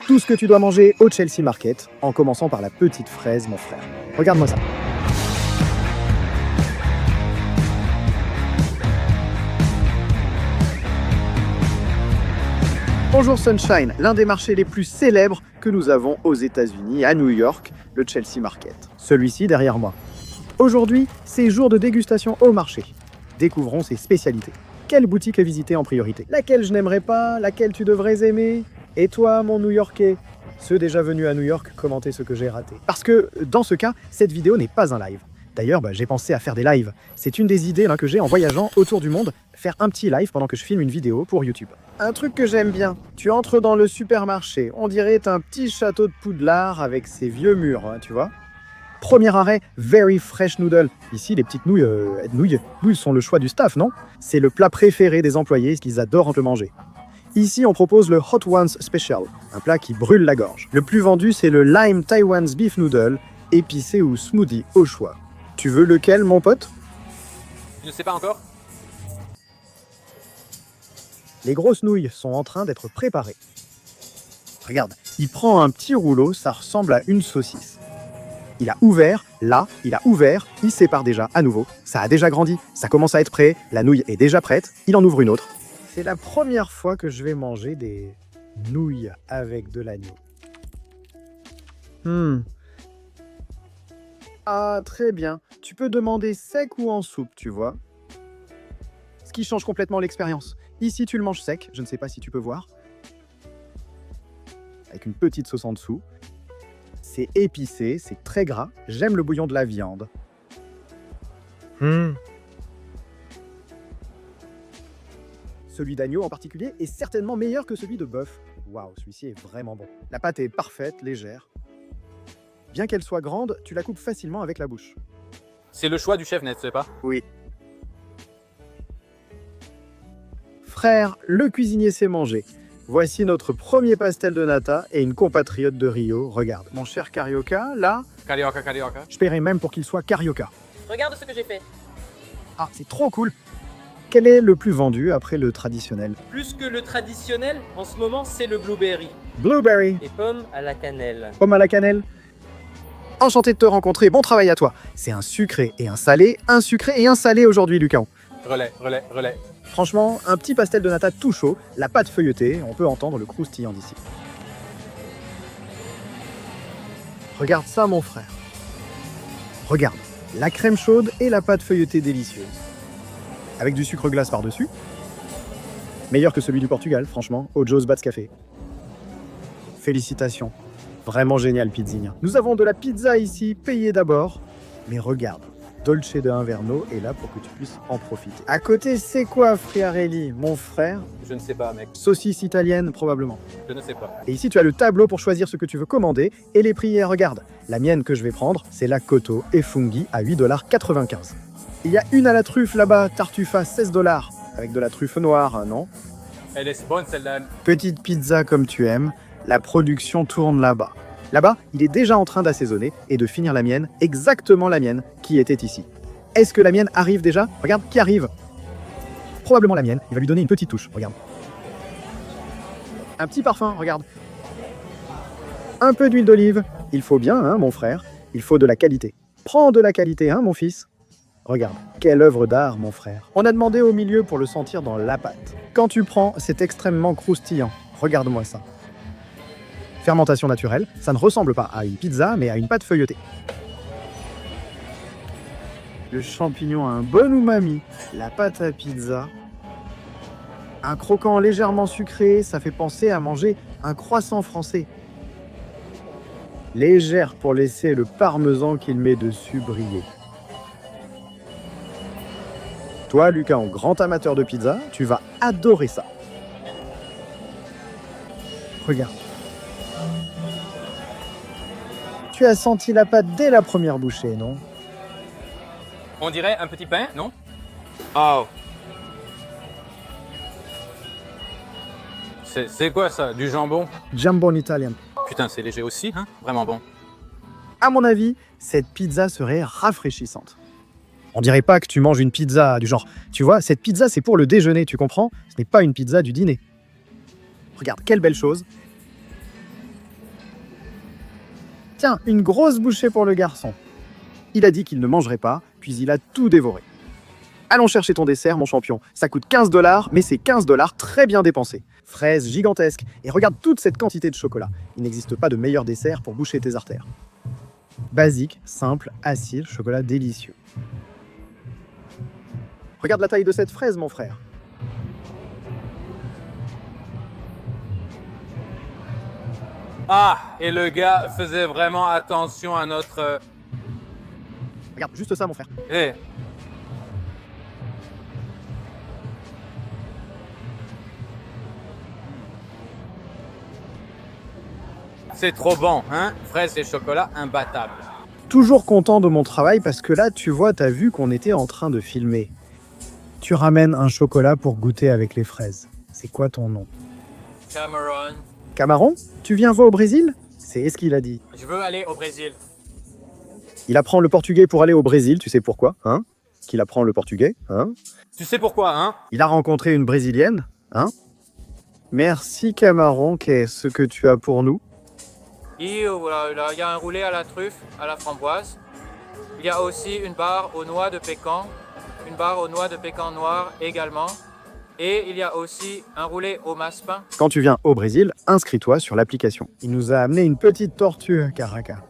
Tout ce que tu dois manger au Chelsea Market, en commençant par la petite fraise, mon frère. Regarde-moi ça. Bonjour Sunshine, l'un des marchés les plus célèbres que nous avons aux États-Unis, à New York, le Chelsea Market. Celui-ci derrière moi. Aujourd'hui, c'est jour de dégustation au marché. Découvrons ses spécialités. Quelle boutique visiter en priorité? Laquelle je n'aimerais pas? Laquelle tu devrais aimer? Et toi, mon New-Yorkais? Ceux déjà venus à New York, commentez ce que j'ai raté. Parce que, dans ce cas, cette vidéo n'est pas un live. D'ailleurs, j'ai pensé à faire des lives. C'est une des idées que j'ai en voyageant autour du monde, faire un petit live pendant que je filme une vidéo pour YouTube. Un truc que j'aime bien, tu entres dans le supermarché, on dirait un petit château de Poudlard avec ses vieux murs, tu vois. Premier arrêt, Very Fresh Noodle. Ici, les petites nouilles sont le choix du staff, non? C'est le plat préféré des employés, qu'ils adorent le manger. Ici, on propose le Hot Ones Special, un plat qui brûle la gorge. Le plus vendu, c'est le Lime Taiwan's Beef Noodle, épicé ou smoothie au choix. Tu veux lequel, mon pote? Je ne sais pas encore. Les grosses nouilles sont en train d'être préparées. Regarde, il prend un petit rouleau, ça ressemble à une saucisse. Il a ouvert, il sépare déjà à nouveau. Ça a déjà grandi, ça commence à être prêt, la nouille est déjà prête, il en ouvre une autre. C'est la première fois que je vais manger des nouilles avec de l'agneau. Ah, très bien. Tu peux demander sec ou en soupe, tu vois. Ce qui change complètement l'expérience. Ici, tu le manges sec, je ne sais pas si tu peux voir. Avec une petite sauce en dessous. C'est épicé, c'est très gras. J'aime le bouillon de la viande. Celui d'agneau en particulier est certainement meilleur que celui de bœuf. Waouh, celui-ci est vraiment bon. La pâte est parfaite, légère. Bien qu'elle soit grande, tu la coupes facilement avec la bouche. C'est le choix du chef, n'est-ce pas? Oui. Frère, le cuisinier sait manger. Voici notre premier pastel de nata et une compatriote de Rio. Regarde, mon cher Carioca, là, Carioca. je paierais même pour qu'il soit Carioca. Regarde ce que j'ai fait. Ah, c'est trop cool. Quel est le plus vendu après le traditionnel? Plus que le traditionnel, en ce moment, c'est le blueberry. Blueberry. Et pomme à la cannelle. Pomme à la cannelle. Enchanté de te rencontrer, bon travail à toi. C'est un sucré et un salé aujourd'hui, Lucas. Relais. Franchement, un petit pastel de nata tout chaud, la pâte feuilletée, on peut entendre le croustillant d'ici. Regarde ça, mon frère. Regarde, la crème chaude et la pâte feuilletée délicieuse. Avec du sucre glace par-dessus. Meilleur que celui du Portugal, franchement, au Joe's Bats Café. Félicitations. Vraiment génial, Pizzinha. Nous avons de la pizza ici, payée d'abord. Mais regarde, Dolce de Inverno est là pour que tu puisses en profiter. À côté, c'est quoi, Friarelli, mon frère? Je ne sais pas, mec. Saucisse italienne, probablement. Je ne sais pas. Et ici, tu as le tableau pour choisir ce que tu veux commander et les prix. Regarde, la mienne que je vais prendre, c'est la Cotto et Funghi à 8,95 $. Il y a une à la truffe là-bas, Tartufa, 16 $, avec de la truffe noire, non? Elle est bonne, celle-là. Petite pizza comme tu aimes, la production tourne là-bas. Là-bas, il est déjà en train d'assaisonner et de finir la mienne, exactement la mienne, qui était ici. Est-ce que la mienne arrive déjà? Regarde, qui arrive? Probablement la mienne, il va lui donner une petite touche, regarde. Un petit parfum, regarde. Un peu d'huile d'olive. Il faut bien, mon frère, il faut de la qualité. Prends de la qualité, mon fils. Regarde, quelle œuvre d'art, mon frère. On a demandé au milieu pour le sentir dans la pâte. Quand tu prends, c'est extrêmement croustillant. Regarde-moi ça. Fermentation naturelle, ça ne ressemble pas à une pizza, mais à une pâte feuilletée. Le champignon a un bon umami, la pâte à pizza. Un croquant légèrement sucré, ça fait penser à manger un croissant français. Légère pour laisser le parmesan qu'il met dessus briller. Toi, Lucas, en grand amateur de pizza, tu vas adorer ça. Regarde. Tu as senti la pâte dès la première bouchée, non? On dirait un petit pain, non? Oh. C'est quoi ça? Du jambon? Jambon italien. Putain, c'est léger aussi, hein? Vraiment bon. À mon avis, cette pizza serait rafraîchissante. On dirait pas que tu manges une pizza du genre... Tu vois, cette pizza, c'est pour le déjeuner, tu comprends? Ce n'est pas une pizza du dîner. Regarde, quelle belle chose. Tiens, une grosse bouchée pour le garçon. Il a dit qu'il ne mangerait pas, puis il a tout dévoré. Allons chercher ton dessert, mon champion. Ça coûte 15 $, mais c'est 15 $ très bien dépensés. Fraises gigantesques. Et regarde toute cette quantité de chocolat. Il n'existe pas de meilleur dessert pour boucher tes artères. Basique, simple, acide, chocolat délicieux. Regarde la taille de cette fraise, mon frère. Ah, et le gars faisait vraiment attention à notre... Regarde, juste ça, mon frère. Eh, c'est trop bon, hein? Fraises et chocolat imbattable. Toujours content de mon travail parce que là, tu vois, t'as vu qu'on était en train de filmer. Tu ramènes un chocolat pour goûter avec les fraises. C'est quoi ton nom? Cameron, Camaron? Tu viens voir au Brésil? C'est ce qu'il a dit. je veux aller au Brésil. Il apprend le portugais pour aller au Brésil, tu sais pourquoi, hein? Qu'il apprend le portugais, hein? Tu sais pourquoi, hein? Il a rencontré une Brésilienne, hein? Merci Camaron, qu'est-ce que tu as pour nous? Et voilà, là, il y a un roulé à la truffe, à la framboise. Il y a aussi une barre aux noix de pécan, une barre aux noix de pécan noir également. Et il y a aussi un roulé au massepain. Quand tu viens au Brésil, inscris-toi sur l'application. Il nous a amené une petite tortue, Caraca.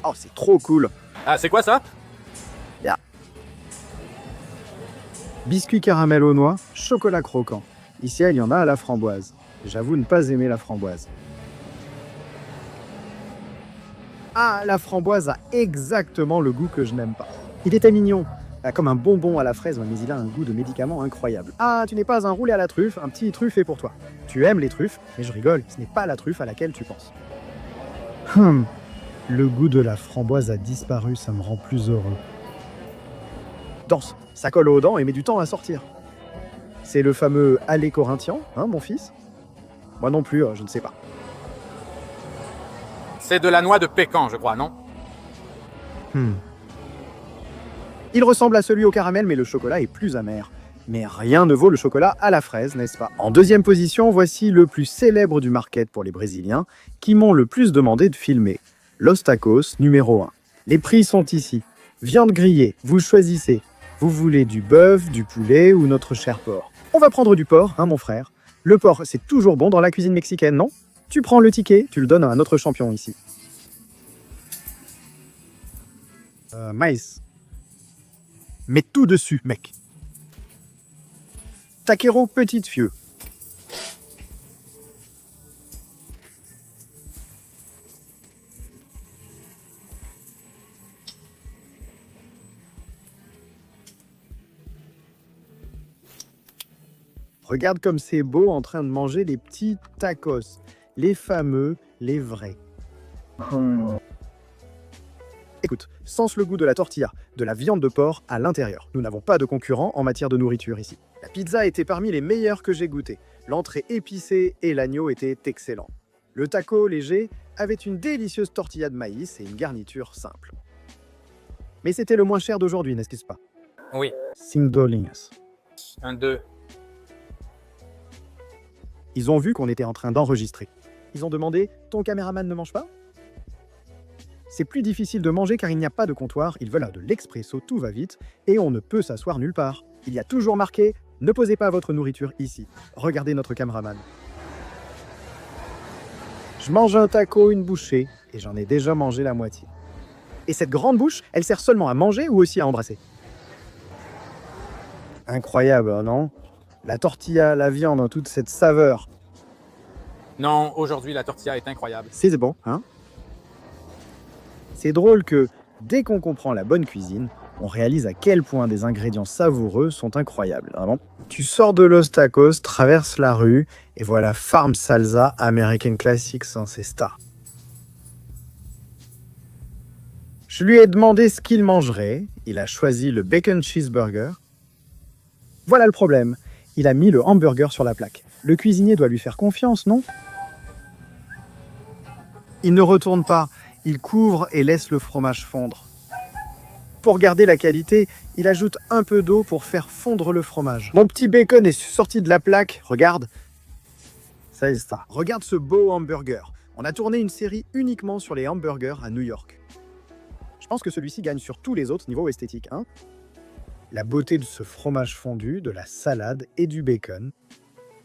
Oh, c'est trop cool. Ah, c'est quoi ça? Biscuit caramel aux noix, chocolat croquant. Ici, il y en a à la framboise. J'avoue ne pas aimer la framboise. Ah, la framboise a exactement le goût que je n'aime pas. Il était mignon, comme un bonbon à la fraise, mais il a un goût de médicament incroyable. Ah, tu n'es pas un roulé à la truffe, un petit truffe est pour toi. Tu aimes les truffes, mais je rigole, ce n'est pas la truffe à laquelle tu penses. Le goût de la framboise a disparu, ça me rend plus heureux. Danse, ça colle aux dents et met du temps à sortir. C'est le fameux aller corinthien, hein, mon fils? Moi non plus, je ne sais pas. C'est de la noix de pécan, je crois, non? Il ressemble à celui au caramel, mais le chocolat est plus amer. Mais rien ne vaut le chocolat à la fraise, n'est-ce pas? En deuxième position, voici le plus célèbre du market pour les Brésiliens, qui m'ont le plus demandé de filmer. Los Tacos numéro 1. Les prix sont ici. Viande grillée, vous choisissez. Vous voulez du bœuf, du poulet ou notre cher porc? On va prendre du porc, hein mon frère. Le porc, c'est toujours bon dans la cuisine mexicaine, non? Tu prends le ticket, tu le donnes à un autre champion ici. Maïs. Mets tout dessus, mec. Taquero petite fieux. Regarde comme c'est beau en train de manger les petits tacos. Les fameux, les vrais. Écoute, sens le goût de la tortilla, de la viande de porc à l'intérieur. Nous n'avons pas de concurrent en matière de nourriture ici. La pizza était parmi les meilleures que j'ai goûtées. L'entrée épicée et l'agneau étaient excellents. Le taco léger avait une délicieuse tortilla de maïs et une garniture simple. Mais c'était le moins cher d'aujourd'hui, n'est-ce pas? Oui. 5 $. 1, 2. Ils ont vu qu'on était en train d'enregistrer. Ils ont demandé « Ton caméraman ne mange pas ?» C'est plus difficile de manger car il n'y a pas de comptoir, ils veulent de l'expresso, tout va vite, et on ne peut s'asseoir nulle part. Il y a toujours marqué « Ne posez pas votre nourriture ici ». Regardez notre caméraman. Je mange un taco, une bouchée, et j'en ai déjà mangé la moitié. Et cette grande bouche, elle sert seulement à manger ou aussi à embrasser? Incroyable, non? La tortilla, la viande, toute cette saveur. Non, aujourd'hui, la tortilla est incroyable. C'est bon, hein? C'est drôle que, dès qu'on comprend la bonne cuisine, on réalise à quel point des ingrédients savoureux sont incroyables, vraiment. Tu sors de Los Tacos, traverses la rue, et voilà Farm Salsa American Classics, hein, c'est star. Je lui ai demandé ce qu'il mangerait, il a choisi le bacon cheeseburger. Voilà le problème, il a mis le hamburger sur la plaque. Le cuisinier doit lui faire confiance, non? Il ne retourne pas, il couvre et laisse le fromage fondre. Pour garder la qualité, il ajoute un peu d'eau pour faire fondre le fromage. Mon petit bacon est sorti de la plaque, regarde. c'est ça. Regarde ce beau hamburger. On a tourné une série uniquement sur les hamburgers à New York. Je pense que celui-ci gagne sur tous les autres niveaux esthétiques, hein. La beauté de ce fromage fondu, de la salade et du bacon.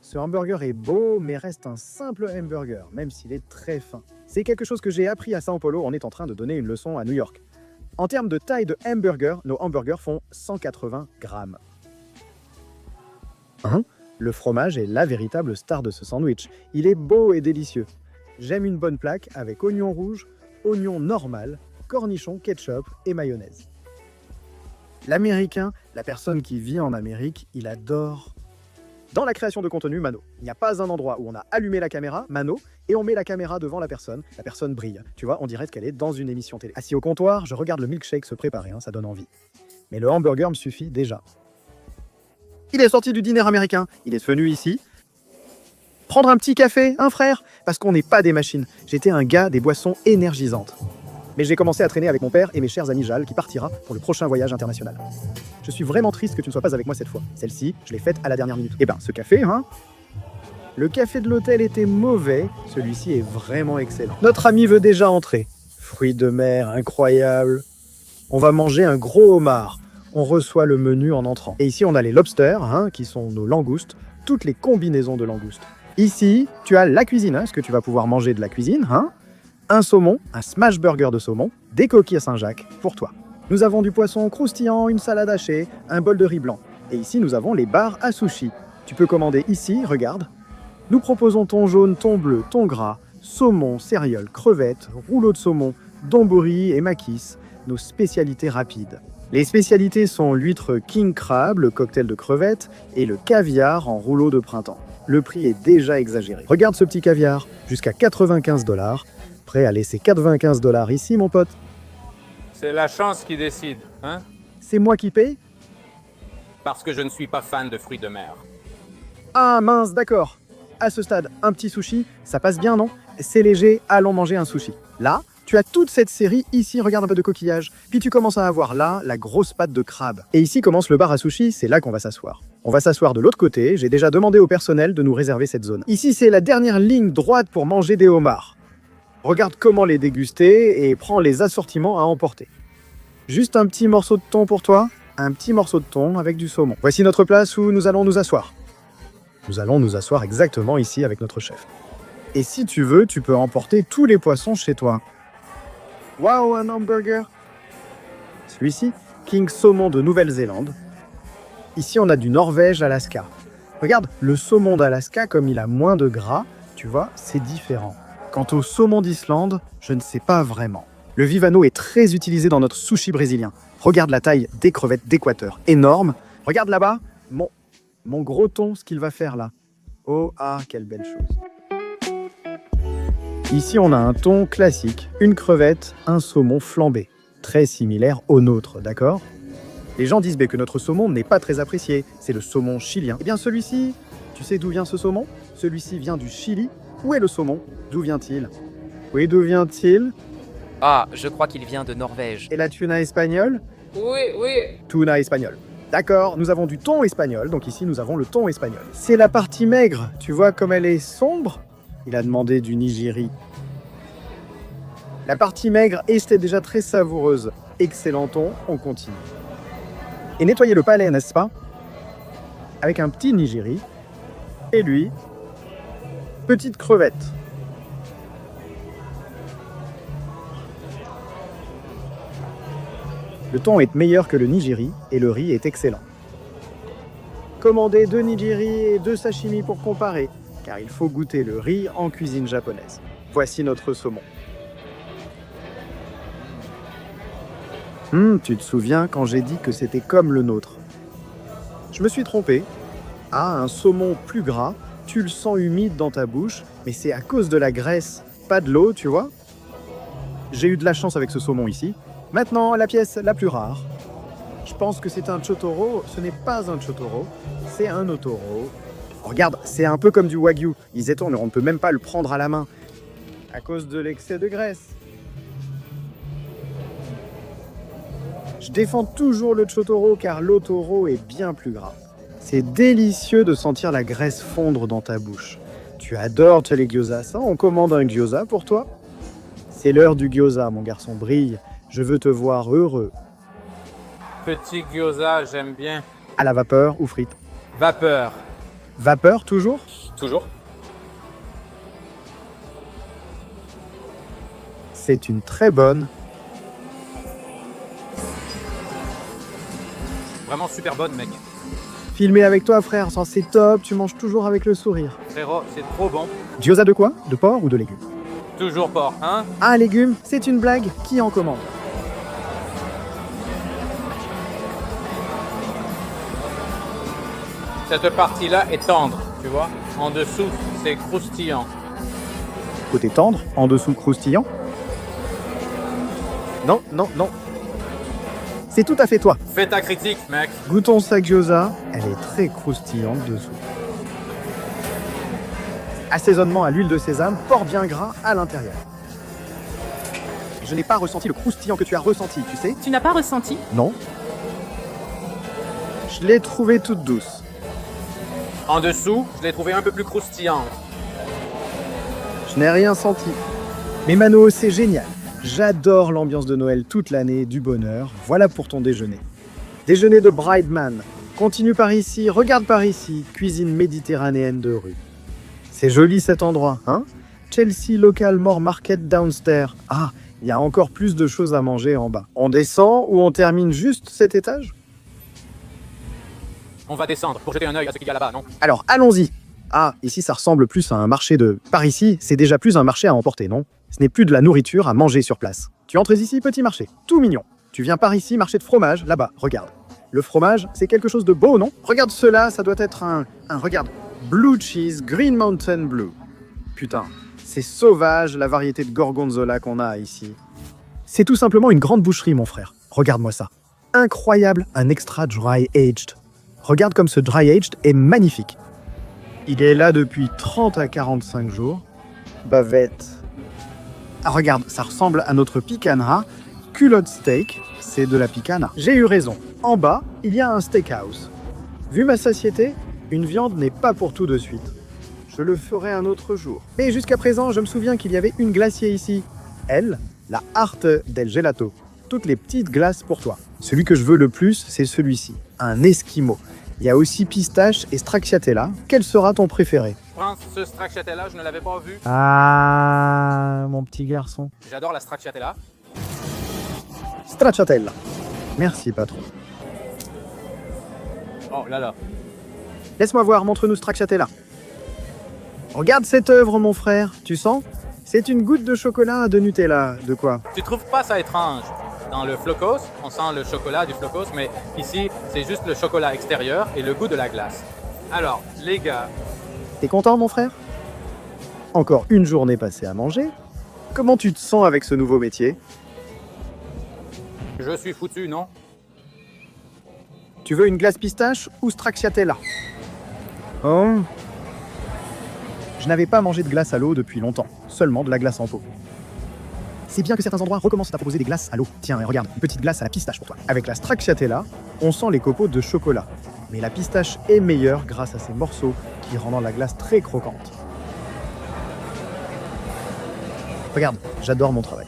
Ce hamburger est beau, mais reste un simple hamburger, même s'il est très fin. C'est quelque chose que j'ai appris à São Paulo, on est en train de donner une leçon à New York. En termes de taille de hamburger, nos hamburgers font 180 grammes. Le fromage est la véritable star de ce sandwich. Il est beau et délicieux. J'aime une bonne plaque avec oignon rouge, oignon normal, cornichons, ketchup et mayonnaise. L'Américain, la personne qui vit en Amérique, il adore. Dans la création de contenu, Mano, il n'y a pas un endroit où on a allumé la caméra, Mano, et on met la caméra devant la personne brille. Tu vois, on dirait qu'elle est dans une émission télé. Assis au comptoir, je regarde le milkshake se préparer, ça donne envie. Mais le hamburger me suffit déjà. Il est sorti du dîner américain, il est venu ici. Prendre un petit café, un frère, parce qu'on n'est pas des machines. J'étais un gars des boissons énergisantes. Mais j'ai commencé à traîner avec mon père et mes chers amis Jal, qui partira pour le prochain voyage international. Je suis vraiment triste que tu ne sois pas avec moi cette fois. Celle-ci, je l'ai faite à la dernière minute. Eh ben, ce café, Le café de l'hôtel était mauvais, celui-ci est vraiment excellent. Notre ami veut déjà entrer. Fruits de mer, incroyable. On va manger un gros homard. On reçoit le menu en entrant. Et ici, on a les lobsters, qui sont nos langoustes, toutes les combinaisons de langoustes. Ici, tu as la cuisine, ce que tu vas pouvoir manger de la cuisine, un saumon, un smash burger de saumon, des coquilles à Saint-Jacques, pour toi. Nous avons du poisson croustillant, une salade hachée, un bol de riz blanc. Et ici, nous avons les bars à sushi. Tu peux commander ici, regarde. Nous proposons thon jaune, thon bleu, thon gras, saumon, céréales, crevettes, rouleaux de saumon, donburi et maquis, nos spécialités rapides. Les spécialités sont l'huître king crab, le cocktail de crevettes, et le caviar en rouleau de printemps. Le prix est déjà exagéré. Regarde ce petit caviar, jusqu'à 95 $. Prêt à laisser 95 $ ici, mon pote? C'est la chance qui décide, hein? C'est moi qui paye? Parce que je ne suis pas fan de fruits de mer. Ah mince, d'accord. À ce stade, un petit sushi, ça passe bien, non? C'est léger, allons manger un sushi. Là, tu as toute cette série, ici, regarde un peu de coquillage. Puis tu commences à avoir là, la grosse pâte de crabe. Et ici commence le bar à sushi, c'est là qu'on va s'asseoir. On va s'asseoir de l'autre côté, j'ai déjà demandé au personnel de nous réserver cette zone. Ici, c'est la dernière ligne droite pour manger des homards. Regarde comment les déguster et prends les assortiments à emporter. Juste un petit morceau de thon pour toi, un petit morceau de thon avec du saumon. Voici notre place où nous allons nous asseoir. Nous allons nous asseoir exactement ici avec notre chef. Et si tu veux, tu peux emporter tous les poissons chez toi. Waouh, un hamburger! Celui-ci, King Saumon de Nouvelle-Zélande. Ici, on a du Norvège, Alaska. Regarde, le saumon d'Alaska, comme il a moins de gras, tu vois, c'est différent. Quant au saumon d'Islande, je ne sais pas vraiment. Le Vivano est très utilisé dans notre sushi brésilien. Regarde la taille des crevettes d'Équateur, énorme. Regarde là-bas, mon gros thon, ce qu'il va faire là. Oh, ah, quelle belle chose. Ici, on a un thon classique, une crevette, un saumon flambé. Très similaire au nôtre, d'accord? Les gens disent que notre saumon n'est pas très apprécié. C'est le saumon chilien. Eh bien, celui-ci, tu sais d'où vient ce saumon? Celui-ci vient du Chili. Où est le saumon? D'où vient-il? Oui, d'où vient-il? Ah, je crois qu'il vient de Norvège. Et la tuna espagnole? Oui. Tuna espagnole. D'accord, nous avons du thon espagnol, donc ici nous avons le thon espagnol. C'est la partie maigre, tu vois comme elle est sombre? Il a demandé du nigiri. La partie maigre était déjà très savoureuse. Excellent thon, on continue. Et nettoyer le palais, n'est-ce pas? Avec un petit nigiri. Et lui, petite crevette. Le thon est meilleur que le nigiri et le riz est excellent. Commandez 2 nigiri et 2 sashimi pour comparer, car il faut goûter le riz en cuisine japonaise. Voici notre saumon. Tu te souviens quand j'ai dit que c'était comme le nôtre? Je me suis trompé. Ah, un saumon plus gras, tu le sens humide dans ta bouche, mais c'est à cause de la graisse, pas de l'eau, tu vois? J'ai eu de la chance avec ce saumon ici. Maintenant, la pièce la plus rare. Je pense que c'est un chotoro. Ce n'est pas un chotoro, c'est un otoro. Regarde, c'est un peu comme du wagyu. Ils étonnent, on ne peut même pas le prendre à la main. À cause de l'excès de graisse. Je défends toujours le chotoro car l'otoro est bien plus gras. C'est délicieux de sentir la graisse fondre dans ta bouche. Tu adores les gyoza, ça? On commande un gyoza pour toi? C'est l'heure du gyoza, mon garçon, brille. Je veux te voir heureux. Petit gyoza, j'aime bien. À la vapeur ou frite? Vapeur. Vapeur, toujours? Toujours. C'est une très bonne. Vraiment super bonne, mec. Filmer avec toi, frère, ça c'est top, tu manges toujours avec le sourire. Frérot, c'est trop bon. Gyoza de quoi? De porc ou de légumes? Toujours porc, hein? Ah, légumes, c'est une blague? Qui en commande? Cette partie-là est tendre, tu vois? En dessous, c'est croustillant. Côté tendre, en dessous croustillant? Non, non, non. C'est tout à fait toi. Fais ta critique, mec. Goûtons sa gyoza, elle est très croustillante dessous. Assaisonnement à l'huile de sésame, porc bien gras à l'intérieur. Je n'ai pas ressenti le croustillant que tu as ressenti, tu sais? Tu n'as pas ressenti? Non. Je l'ai trouvée toute douce. En dessous, je l'ai trouvé un peu plus croustillante. Je n'ai rien senti. Mais Mano, c'est génial. J'adore l'ambiance de Noël toute l'année, du bonheur. Voilà pour ton déjeuner. Déjeuner de Brideman. Continue par ici, regarde par ici. Cuisine méditerranéenne de rue. C'est joli cet endroit, hein? Chelsea Local More Market Downstairs. Ah, il y a encore plus de choses à manger en bas. On descend ou on termine juste cet étage? On va descendre pour jeter un œil à ce qu'il y a là-bas, non? Alors, allons-y. Ah, ici ça ressemble plus à un marché de... Par ici, c'est déjà plus un marché à emporter, non? Ce n'est plus de la nourriture à manger sur place. Tu entres ici, petit marché, tout mignon. Tu viens par ici, marché de fromage, là-bas, regarde. Le fromage, c'est quelque chose de beau, non? Regarde cela, ça doit être regarde, Blue Cheese Green Mountain Blue. Putain, c'est sauvage la variété de gorgonzola qu'on a ici. C'est tout simplement une grande boucherie, mon frère. Regarde-moi ça. Incroyable, un extra dry aged. Regarde comme ce dry aged est magnifique. Il est là depuis 30 à 45 jours. Bavette. Ah, regarde, ça ressemble à notre picanha. Culotte steak, c'est de la picanha. J'ai eu raison. En bas, il y a un steakhouse. Vu ma satiété, une viande n'est pas pour tout de suite. Je le ferai un autre jour. Mais jusqu'à présent, je me souviens qu'il y avait une glacier ici. Elle, la Arte del Gelato. Toutes les petites glaces pour toi. Celui que je veux le plus, c'est celui-ci. Un Esquimau. Il y a aussi pistache et stracciatella. Quel sera ton préféré? Prends ce stracciatella, je ne l'avais pas vu. Ah, mon petit garçon. J'adore la stracciatella. Stracciatella. Merci, patron. Oh là là. Laisse-moi voir, montre-nous stracciatella. Regarde cette œuvre, mon frère. Tu sens? C'est une goutte de chocolat de Nutella. De quoi? Tu trouves pas ça étrange? Dans le flocos, on sent le chocolat du flocos, mais ici, c'est juste le chocolat extérieur et le goût de la glace. Alors, les gars, T'es content, mon frère? Encore une journée passée à manger. Comment tu te sens avec ce nouveau métier? je suis foutu, non? Tu veux une glace pistache ou stracciatella? Oh. Je n'avais pas mangé de glace à l'eau depuis longtemps, seulement de la glace en pot. C'est bien que certains endroits recommencent à proposer des glaces à l'eau. Tiens, regarde, une petite glace à la pistache pour toi. Avec la stracciatella, on sent les copeaux de chocolat. Mais la pistache est meilleure grâce à ces morceaux qui rendent la glace très croquante. Regarde, j'adore mon travail.